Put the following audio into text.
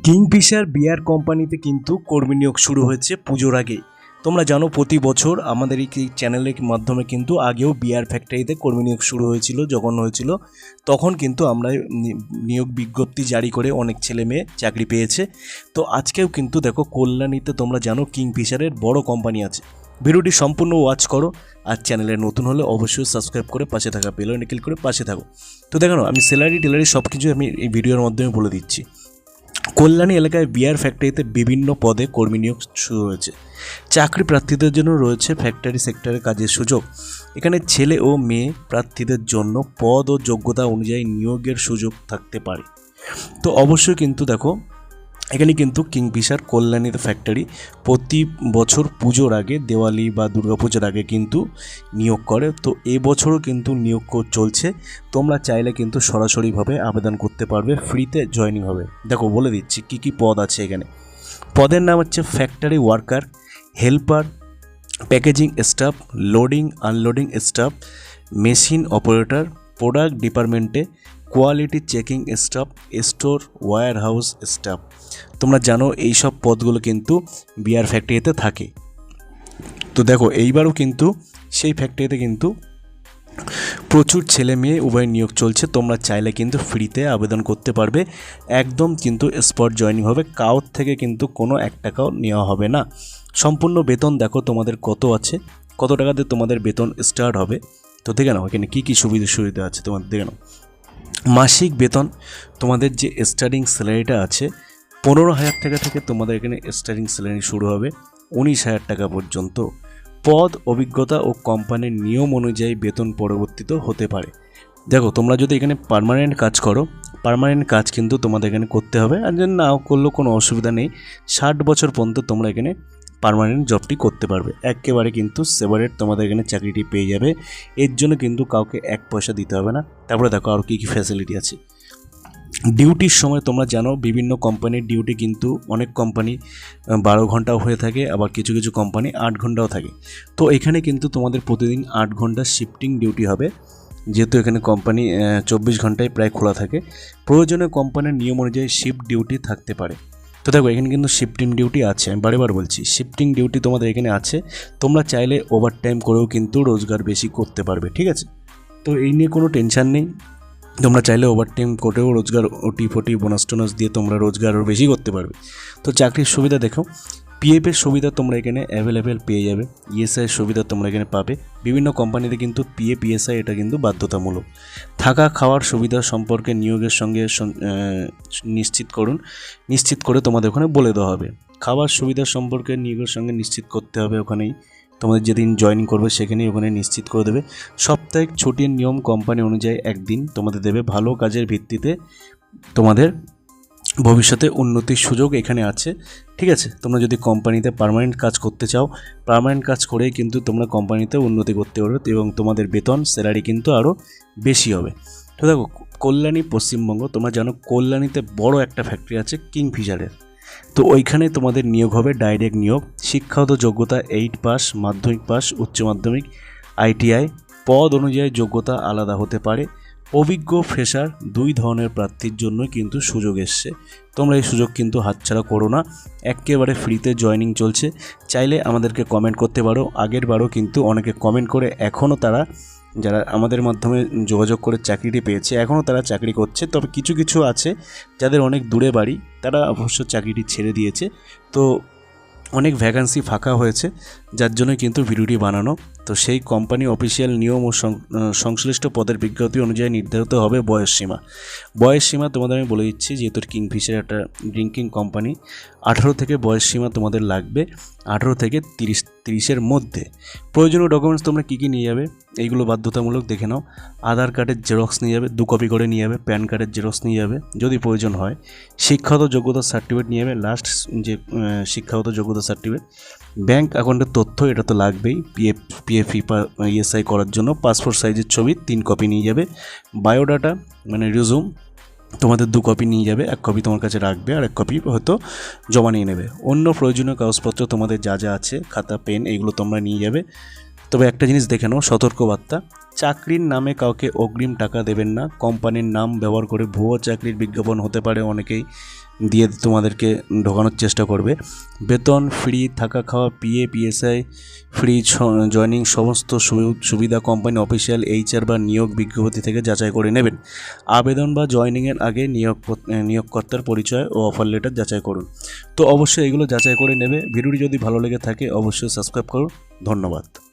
Kingfisher বিয়ার কোম্পানিতে কিন্তু কর্মী নিয়োগ শুরু হয়েছে পুজোর আগে। তোমরা জানো প্রতি বছর আমাদের এই চ্যানেলের মাধ্যমে কিন্তু আগেও বিয়ার ফ্যাক্টরিতে কর্মী নিয়োগ শুরু হয়েছিল, যখন হয়েছিল তখন কিন্তু আমরা নিয়োগ বিজ্ঞপ্তি জারি করে অনেক ছেলে মেয়ে চাকরি পেয়েছে। তো আজকেও কিন্তু দেখো কল্যাণীতে তোমরা জানো কিংফিশারের বড় কোম্পানি আছে। ভিডিওটি সম্পূর্ণ ওয়াচ করো, আর চ্যানেলে নতুন হলে অবশ্যই সাবস্ক্রাইব করে পাশে থাকা বেল আইকনে ক্লিক করে পাশে থাকো। তো দেখো আমি স্যালারি টেলারি সব কিছু আমি এই ভিডিওর মাধ্যমে বলে দিচ্ছি। কল্যাণী এলাকায় বিয়ার ফ্যাক্টরিতে বিভিন্ন পদে কর্মী নিয়োগ শুরু হয়েছে। চাকরি প্রার্থীদের জন্য রয়েছে ফ্যাক্টরি সেক্টরে কাজের সুযোগ। এখানে ছেলে ও মেয়ে প্রার্থীদের জন্য পদ ও যোগ্যতা অনুযায়ী নিয়োগের সুযোগ থাকতে পারে। তো অবশ্যই কিন্তু দেখো এখানে কিন্তু কিংফিশার কল্যাণীতে ফ্যাক্টরি প্রতি বছর পুজোর আগে, দেওয়ালি বা দুর্গাপুজোর আগে কিন্তু নিয়োগ করে। তো এবছরও কিন্তু নিয়োগ চলছে। তোমরা চাইলে কিন্তু সরাসরিভাবে আবেদন করতে পারবে, ফ্রিতে জয়েনিং হবে। দেখো বলে দিচ্ছি কি কি পদ আছে এখানে। পদের নাম হচ্ছে factory worker, helper, packaging staff, loading unloading staff, machine operator, product ডিপার্টমেন্টে quality checking staff, store warehouse staff. তোমরা জানো এই সব পদগুলো কিন্তু বিয়ার ফ্যাক্টরিতে থাকে। তো দেখো এইবারও কিন্তু সেই ফ্যাক্টরিতে কিন্তু প্রচুর ছেলে মেয়ে উভয় নিয়োগ চলছে। তোমরা চাইলে কিন্তু ফ্রিতে আবেদন করতে পারবে, একদম কিন্তু স্পট জয়েনিং হবে। কাউর থেকে কিন্তু কোনো 1 টাকাও নেওয়া হবে না। সম্পূর্ণ বেতন দেখো তোমাদের কত আছে, কত টাকাতে তোমাদের বেতন স্টার্ট হবে। তো দেখে নাও এখানে কী কী সুবিধা আছে তোমাদের দেখে নাও। মাসিক বেতন তোমাদের যে স্টার্টিং স্যালারিটা আছে 15,000 টাকা থেকে তোমাদের এখানে স্টার্টিং স্যালারি শুরু হবে 19,000 টাকা পর্যন্ত। পদ, অভিজ্ঞতা ও কোম্পানির নিয়ম অনুযায়ী বেতন পরিবর্তিত হতে পারে। দেখো তোমরা যদি এখানে পার্মানেন্ট কাজ করো, পার্মানেন্ট কাজ কিন্তু তোমাদের এখানে করতে হবে, আর যদি নাও করলেও কোনো অসুবিধা নেই। 60 বছর পর্যন্ত তোমরা এখানে পার্মানেন্ট জবটি করতে পারবে। একেবারে কিন্তু সেপারেট তোমাদের এখানে চাকরিটি পেয়ে যাবে। এর জন্য কিন্তু কাউকে 1 পয়সা দিতে হবে না। তারপরে দেখো আর কী কী ফ্যাসিলিটি আছে। ডিউটির সময় তোমরা জানো বিভিন্ন কোম্পানির ডিউটি কিন্তু অনেক কোম্পানি 12 ঘন্টাও হয়ে থাকে, আবার কিছু কিছু কোম্পানি 8 ঘন্টাও থাকে। তো এখানে কিন্তু তোমাদের প্রতিদিন 8 ঘন্টা শিফটিং ডিউটি হবে, যেহেতু এখানে কোম্পানি 24 ঘন্টায় প্রায় খোলা থাকে। প্রয়োজনে কোম্পানির নিয়ম অনুযায়ী শিফট ডিউটি থাকতে পারে। তো দেখো এখানে কিন্তু শিফটিং ডিউটি আছে, আমি বারেবার বলছি শিফটিং ডিউটি তোমাদের এখানে আছে। তোমরা চাইলে ওভারটাইম করেও কিন্তু রোজগার বেশি করতে পারবে, ঠিক আছে। তো এই নিয়ে কোনো টেনশান নেই, তোমরা চাইলে ওভারটাইম করেও রোজগার ওটি ফোটি বোনাস টোনাস দিয়ে তোমরা রোজগার আরও বেশি করতে পারবে। তো চাকরির সুবিধা দেখো, পিএফের সুবিধা তোমরা এখানে অ্যাভেলেবেল পেয়ে যাবে। ইএসআইয়ের সুবিধা তোমরা এখানে পাবে। বিভিন্ন কোম্পানিতে কিন্তু পিএফ ইএসআই এটা কিন্তু বাধ্যতামূলক। থাকা খাওয়ার সুবিধা সম্পর্কে নিয়োগের সঙ্গে নিশ্চিত করে তোমাদের ওখানে বলে দেওয়া হবে। খাবার সুবিধা সম্পর্কে নিয়োগের সঙ্গে নিশ্চিত করতে হবে, ওখানেই তোমাদের যেদিন জয়েন করবে সেখানেই ওখানে নিশ্চিত করে দেবে। সাপ্তাহিক ছুটির নিয়ম কোম্পানি অনুযায়ী 1 দিন তোমাদের দেবে। ভালো কাজের ভিত্তিতে তোমাদের ভবিষ্যতে উন্নতির সুযোগ এখানে আছে, ঠিক আছে। তোমরা যদি কোম্পানিতে পার্মানেন্ট কাজ করতে চাও, পার্মানেন্ট কাজ করেই কিন্তু তোমরা কোম্পানিতে উন্নতি করতে পারবে এবং তোমাদের বেতন স্যালারি কিন্তু আরও বেশি হবে। তো দেখো কল্যাণী পশ্চিমবঙ্গ, তোমরা জানো কল্যাণীতে বড় একটা ফ্যাক্টরি আছে কিংফিশারের। তো ওইখানে তোমাদের নিয়োগ হবে ডাইরেক্ট নিয়োগ। শিক্ষাগত যোগ্যতা 8 পাস, মাধ্যমিক পাস, উচ্চ মাধ্যমিক, আইটিআই। পদ অনুযায়ী যোগ্যতা আলাদা হতে পারে। অভিজ্ঞ ফ্রেশার 2 ধরনের প্রার্থীর জন্য কিন্তু সুযোগ এসছে। তোমরা এই সুযোগ কিন্তু হাতছাড়া করো না, একেবারে ফ্রিতে জয়েনিং চলছে। চাইলে আমাদেরকে কমেন্ট করতে পারো। আগের বারও কিন্তু অনেকে কমেন্ট করে এখনও তারা যারা আমাদের মাধ্যমে যোগাযোগ করে চাকরিটি পেয়েছে এখনও তারা চাকরি করছে। তবে কিছু কিছু আছে যাদের অনেক দূরে বাড়ি, তারা অবশ্য চাকরিটি ছেড়ে দিয়েছে। তো অনেক ভ্যাকান্সি ফাঁকা হয়েছে, যার জন্য কিন্তু ভিডিওটি বানানো। তো সেই কোম্পানি অফিসিয়াল নিয়ম ও সংশ্লিষ্ট পদের বিজ্ঞপ্তি অনুযায়ী নির্ধারিত হবে বয়সসীমা তোমাদের আমি বলে দিচ্ছি, যেহেতু কিংফিশার একটা ড্রিঙ্কিং কোম্পানি। 18 থেকে বয়সসীমা তোমাদের লাগবে, 18 থেকে 30-এর মধ্যে। প্রয়োজনীয় ডকুমেন্টস তোমরা কী কী নিয়ে যাবে এইগুলো বাধ্যতামূলক দেখে নাও। আধার কার্ডের জেরক্স নিয়ে যাবে, 2 কপি করে নিয়ে যাবে। প্যান কার্ডের জেরক্স নিয়ে যাবে যদি প্রয়োজন হয়। শিক্ষাগত যোগ্যতার সার্টিফিকেট নিয়ে যাবে, লাস্ট যে শিক্ষাগত যোগ্যতা সার্টিফিকেট। ব্যাঙ্ক অ্যাকাউন্টের তথ্য এটা তো লাগবেই, পিএফ ইএসআই করার জন্য। পাসপোর্ট সাইজের ছবি 3 কপি নিয়ে যাবে। বায়োডাটা মানে রিজুম তোমাদের 2 কপি নিয়ে যাবে, 1 কপি তোমার কাছে রাখবে আর 1 কপি হয়তো জমা নিয়ে নেবে। অন্য প্রয়োজনীয় কাগজপত্র তোমাদের যা যা আছে, খাতা পেন, এইগুলো তোমরা নিয়ে যাবে। তবে একটা জিনিস দেখে নাও, সতর্কবার্তা, চাকরির নামে কাউকে অগ্রিম টাকা দেবেন না। কোম্পানির নাম ব্যবহার করে ভুয়ো চাকরির বিজ্ঞাপন হতে পারে, অনেকেই দিয়ে তোমাদেরকে ঢোকানোর চেষ্টা করবে। বেতন ফ্রি, থাকা খাওয়া, পিএ পিএসআই ফ্রি, জয়নিং সমস্ত সুবিধা কোম্পানি অফিসিয়াল HR বা নিয়োগ বিজ্ঞপ্তি থেকে যাচাই করে নেবেন। আবেদন বা জয়নিংয়ের আগে নিয়োগকর্তার পরিচয় ও অফার লেটার যাচাই করুন। তো অবশ্যই এগুলো যাচাই করে নেবে। ভিডিওটি যদি ভালো লেগে থাকে অবশ্যই সাবস্ক্রাইব করুন। ধন্যবাদ।